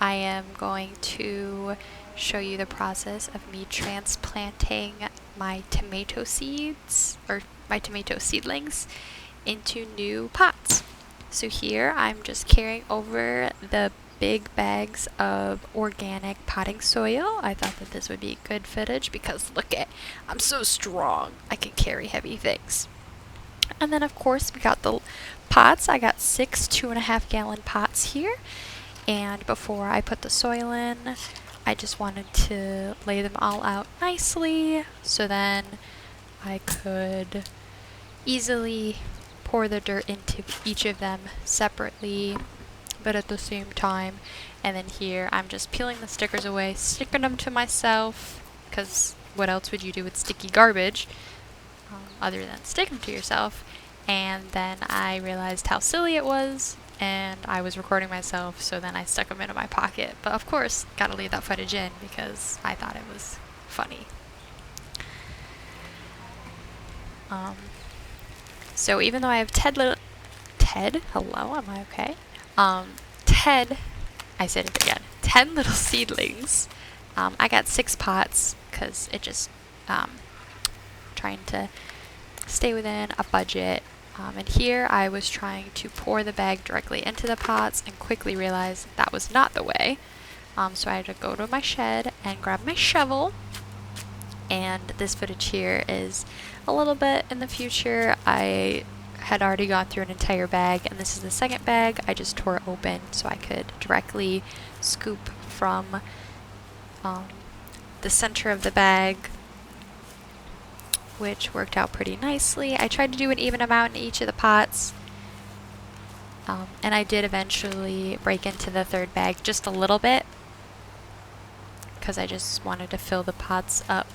I am going to show you the process of me transplanting my tomato seeds, or my tomato seedlings, into new pots. So here I'm just carrying over the big bags of organic potting soil. I thought that this would be good footage because look at, I'm so strong, I can carry heavy things. And then of course we got the pots. I got 6 2.5 gallon pots here. And before I put the soil in, I just wanted to lay them all out nicely so then I could easily pour the dirt into each of them separately, but at the same time. And then here I'm just peeling the stickers away, sticking them to myself, because what else would you do with sticky garbage other than stick them to yourself? And then I realized how silly it was, and I was recording myself, so then I stuck them into my pocket. But of course, gotta leave that footage in because I thought it was funny. So even though I have Ted, hello, am I okay? I said it again, 10 little seedlings. I got 6 pots because it just, trying to stay within a budget. And here I was trying to pour the bag directly into the pots and quickly realized that was not the way. So I had to go to my shed and grab my shovel. And this footage here is a little bit in the future. I had already gone through an entire bag, and this is the second bag. I just tore it open so I could directly scoop from the center of the bag, which worked out pretty nicely. I tried to do an even amount in each of the pots, and I did eventually break into the third bag just a little bit because I just wanted to fill the pots up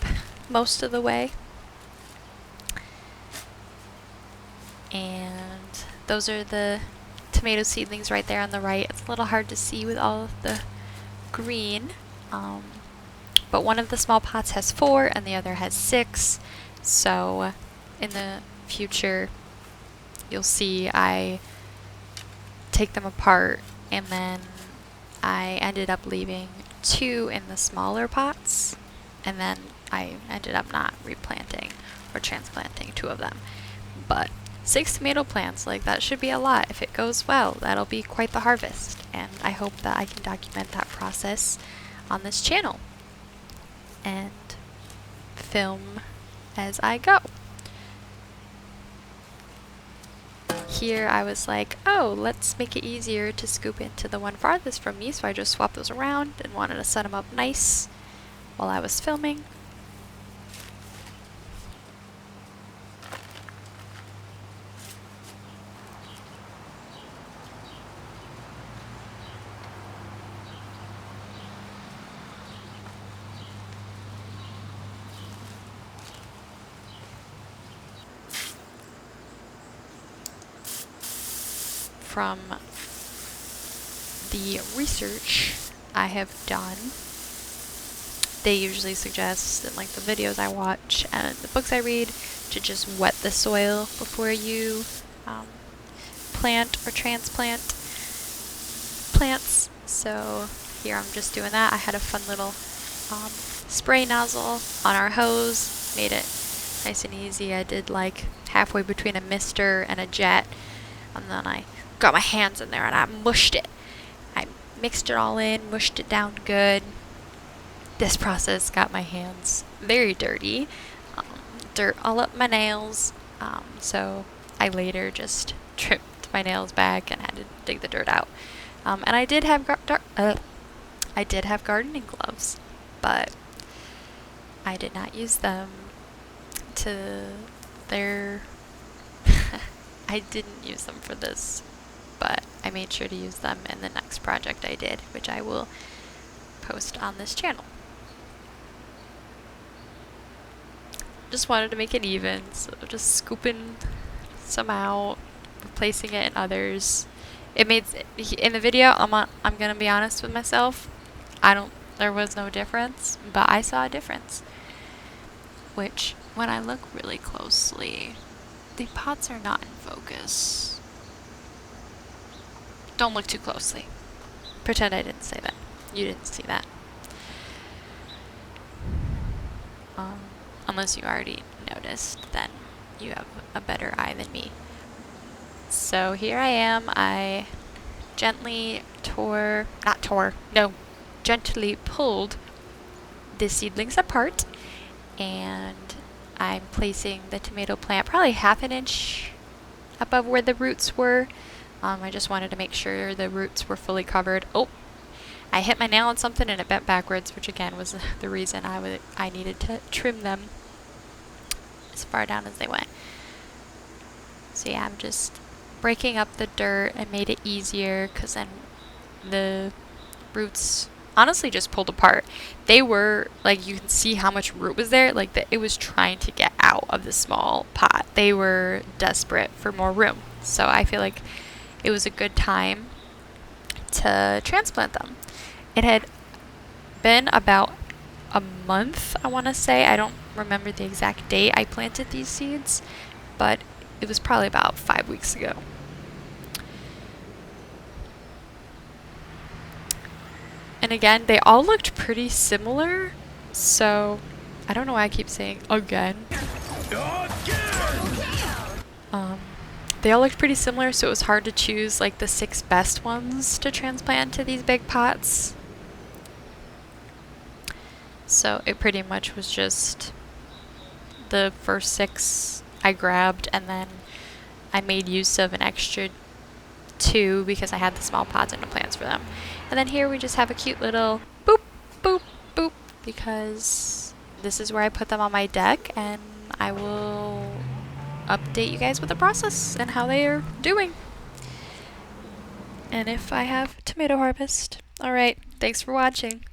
most of the way. And those are the tomato seedlings right there on the right. It's a little hard to see with all of the green, but one of the small pots has 4 and the other has 6. So in the future, you'll see I take them apart, and then I ended up leaving 2 in the smaller pots, and then I ended up not replanting or transplanting 2 of them. But 6 tomato plants, like, that should be a lot. If it goes well, that'll be quite the harvest, and I hope that I can document that process on this channel and film as I go. Here I was like, oh, let's make it easier to scoop into the one farthest from me, so I just swapped those around and wanted to set them up nice while I was filming. From the research I have done, they usually suggest in like the videos I watch and the books I read to just wet the soil before you plant or transplant plants. So here I'm just doing that. I had a fun little spray nozzle on our hose, made it nice and easy. I did like halfway between a mister and a jet, and then I got my hands in there and I mushed it. I mixed it all in, mushed it down good. This process got my hands very dirty, dirt all up my nails, so I later just trimmed my nails back and had to dig the dirt out. And I did have gardening gloves, but I did not use them to their I didn't use them for this, but I made sure to use them in the next project I did, which I will post on this channel. Just wanted to make it even, so just scooping some out, replacing it in others. It made, in the video, I'm gonna be honest with myself, there was no difference, but I saw a difference. Which, when I look really closely, the pots are not in focus. Don't look too closely. Pretend I didn't say that. You didn't see that. Unless you already noticed, then you have a better eye than me. So here I am. I gently gently pulled the seedlings apart, and I'm placing the tomato plant probably half an inch above where the roots were. I just wanted to make sure the roots were fully covered. Oh, I hit my nail on something and it bent backwards, which again was the reason I needed to trim them as far down as they went. So yeah, I'm just breaking up the dirt and made it easier because then the roots honestly just pulled apart. They were, like, you can see how much root was there, like it was trying to get out of the small pot. They were desperate for more room. So I feel like it was a good time to transplant them. It had been about a month, I want to say. I don't remember the exact date I planted these seeds, but it was probably about 5 weeks ago. And again, they all looked pretty similar, so I don't know why I keep saying again. They all looked pretty similar, so it was hard to choose like the 6 best ones to transplant to these big pots. So it pretty much was just the first 6 I grabbed, and then I made use of an extra 2 because I had the small pots and the plants for them. And then here we just have a cute little boop, boop, boop, because this is where I put them on my deck, and I will update you guys with the process and how they are doing. And if I have tomato harvest. Alright, thanks for watching.